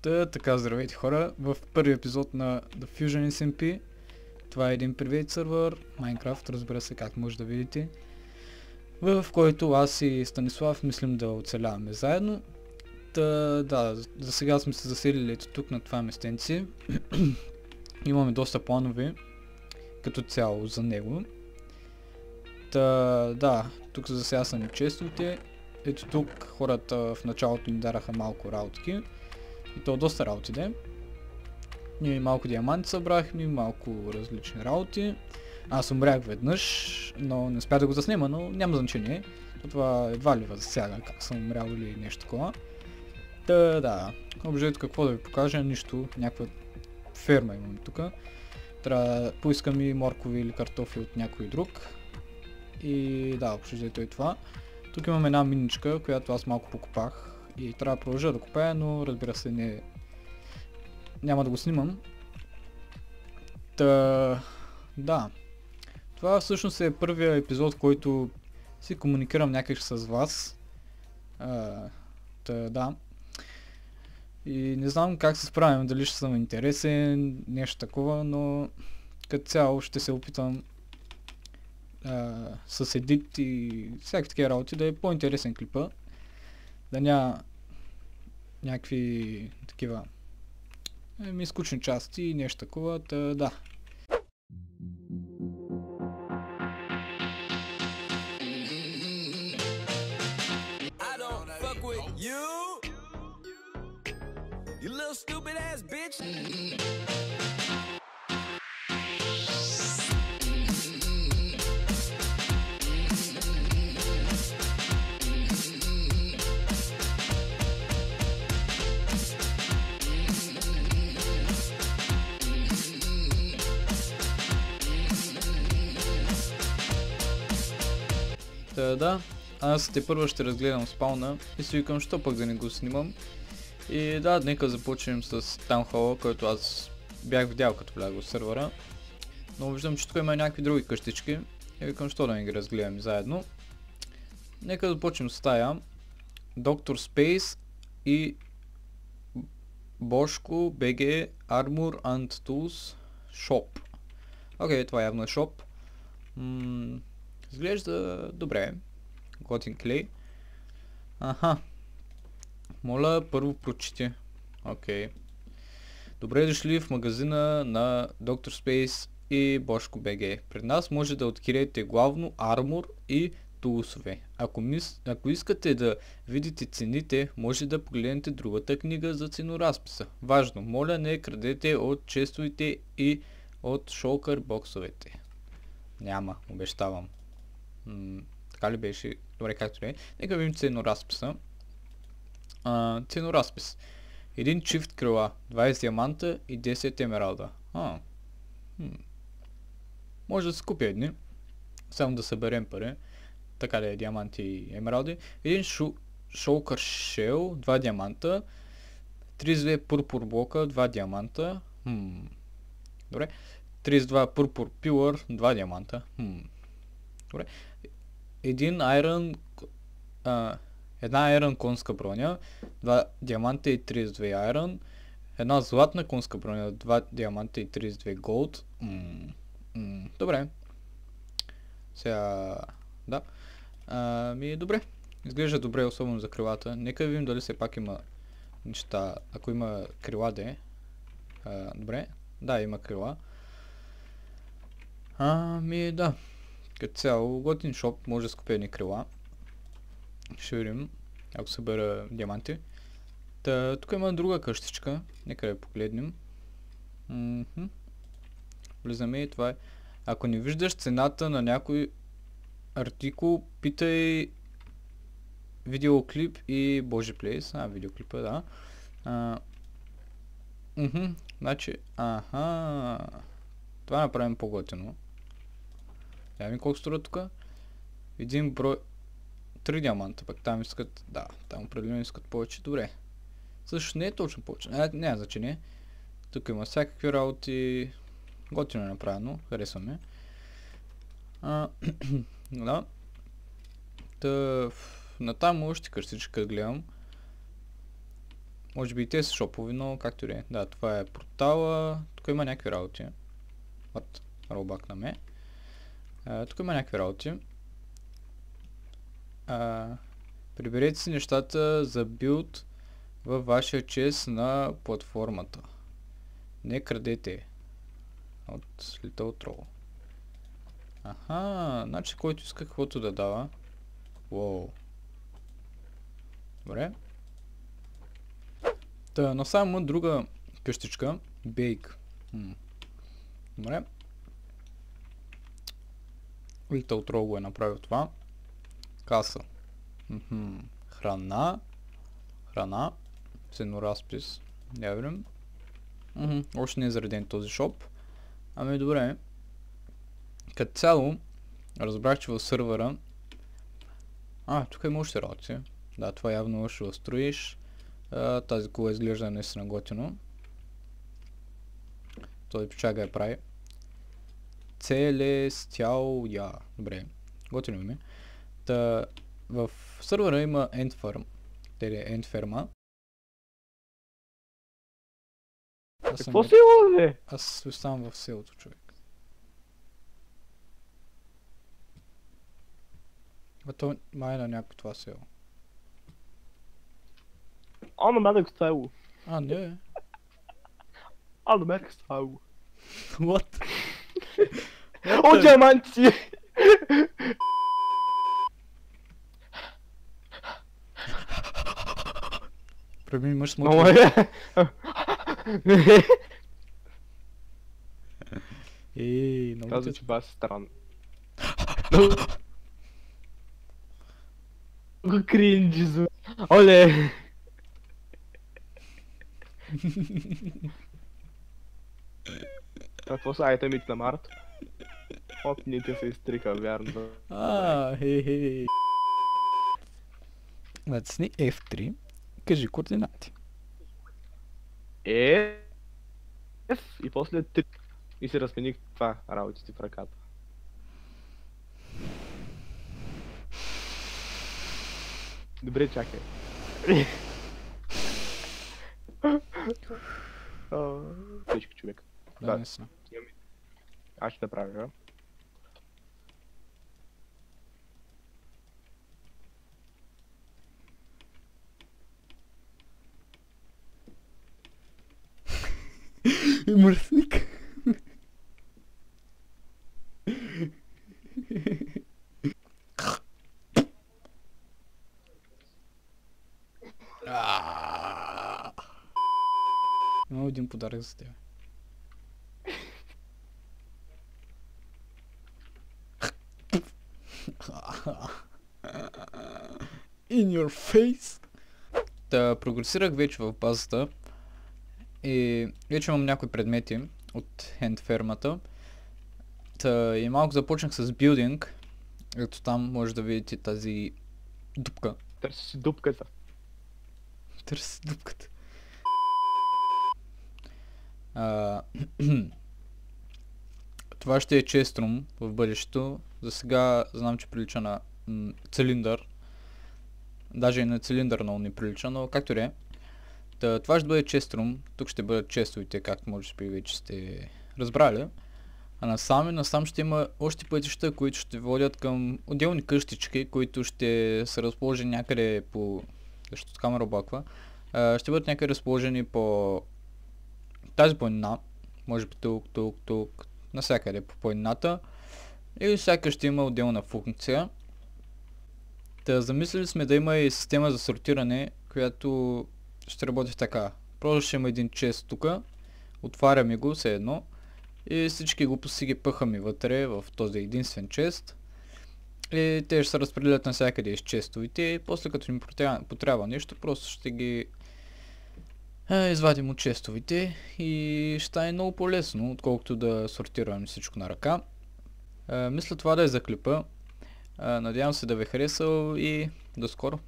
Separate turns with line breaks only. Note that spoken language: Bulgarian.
Така, здравейте хора, в първи епизод на The Fusion SMP. Това е един привет сървър, Minecraft, разбира се, как може да видите, в който аз и Станислав мислим да оцеляваме заедно. Да, за сега сме се заселили ето тук на това местенце. Имаме доста планове като цяло за него. Да, тук за сега са ни честите. Ето тук хората в началото ни дараха малко работки. И то доста работи, да. Ние малко диаманти събрахме, малко различни работи. Аз умрях веднъж, но не успя да го заснема, но няма значение. Това едва ли засяга как съм умрял или нещо такова. Да, общо какво да ви покажа, нищо, някаква ферма имам тук. Трябва да поискам и моркови или картофи от някой друг. И да, общо е това. Тук имам една миничка, която аз малко покопах. И трябва да продължа да копая, но разбира се няма да го снимам. Да. Това всъщност е първия епизод, в който си комуникирам някак с вас. Да. И не знам как се справям, дали ще съм интересен, нещо такова, но като цяло ще се опитам с едит и всякакви такива работи да е по-интересен клипа. Да няма някакви такива скучни части и нещо такова, да. Да, аз тепърва ще разгледам спауна и си викам, що пък да не го снимам. И да, нека започнем с таунхола, който аз бях видял като влязох в сервера. Но виждам, че тук има някакви други къщички и викам, що да не ги разгледам заедно. Нека започнем с тая. Доктор Спейс и Бошко BG Armor and Tools Shop. Окей, това явно е шоп. Изглежда добре. Готин клей. Аха. Моля, първо прочети. Окей. Добре дошли в магазина на Dr. Space и Бошко BG. Пред нас може да откриете главно армор и тулсове. Ако искате да видите цените, може да погледнете другата книга за ценоразписа. Важно, моля не крадете от честовете и от шолкър боксовете. Няма, обещавам. Така ли беше? Добре, както ли е. Нека видим ценоразписа. Ценоразпис. Един чифт крила, 20 диаманта и 10 емералда. Може да се купи едни. Само да съберем пари. Така ли е, диаманти и емералди. Един шолкър шел, 2 диаманта. 32 пурпур блока, 2 диаманта. Добре. 32 пурпур пилър, 2 диаманта. Добре. Една айрон конска броня, 2 диаманта и 32 айрон. Една златна конска броня, 2 диаманта и 32 голд. Добре. Сега... Да. Добре. Изглежда добре, особено за крилата. Нека видим дали все пак има неща. Ако има крила, добре. Да, има крила. Да. Като цяло, готин шоп, може да скупя едни крила. Ще видим, ако събера диаманти. Тук има друга къщичка, нека да я погледнем. Влизаме и това е. Ако не виждаш цената на някой артикул, питай видеоклип и Божи Плейс. Видеоклипа, да. Значи, това направим по-готино. Я ми колко струва тук? Един брой... 3 диаманта, пък там искат... Да, там определено искат повече. Добре. Също не е точно повече. Няма значение. Тук има всякакви работи. Готино е направено. Харесваме. Да. Натам още къщичка гледам. Може би и те са шопови, но както и да е. Да, това е портала. Тук има някакви работи. От ролбак на ме. Тук има някакви работи. Приберете си нещата за билд във вашия чест на платформата. Не крадете от Little Troll. Аха, значи който иска каквото да дава. Уоу. Добре. Та, но само друга къщичка. Бейк. Добре. Little Troll го е направил това. Каса. Храна. Храна. Ценоразпис. Я видим. Още не е зареден този шоп. Ами добре. Като цяло, разбрах, че в сървъра... тук има още работи. Да, това явно ще го строиш. Тази кула изглежда наистина готино. Този печага я прави. Целестял. Добре. Готино ми. Та, в сървъра има End Farm. End Farm.
Какво село, бе?
Аз оставам в селото, човек. То май на някакво това село.
Намерих село.
Не.
Намерих село.
What?
О, диаманти!
Преби имаш смотри. Много
казва, че това е странно. Много кринджи звук. Оле! Какво са айтемите на Март? Опните се изтрика, вярно.
Хей. Натисни F3. Кажи координати.
F и после 3. И си размених това работите в ръката. Добре, чакай. Печка, човек.
Да, не са.
Аз ще направя.
Мръсник. Имам един подарък за теб. In your face. Та прогресирах вече в базата и вече имам някои предмети от End фермата. Та и малко започнах с билдинг. Ето там може да видите тази дупка.
Търси си дупката.
Търси дупката. Това ще е честрум в бъдещето. За сега знам, че прилича на цилиндър. Даже и на цилиндър много не прилича, но както и е. Това ще бъде честрум. Тук ще бъдат честовите, както може би вече сте разбрали. А насам ще има още пътища, които ще водят към отделни къщички, които ще са разположени някъде по... Защото камера обаква. Ще бъдат някъде разположени по тази планина. Може би тук, насякъде по планината. И всяка ще има отделна функция. Замислили сме да има и система за сортиране, която ще работи така. Просто ще има един чест тук, отваряме го все едно и всички глупости ги пъхаме вътре в този единствен чест. И те ще се разпределят навсякъде из честовите и после като ни потрябва нещо, просто ще ги извадим от честовите и ще стане много по-лесно, отколкото да сортираме всичко на ръка. Мисля това да е за клипа. Надявам се да ви е харесал и до скоро!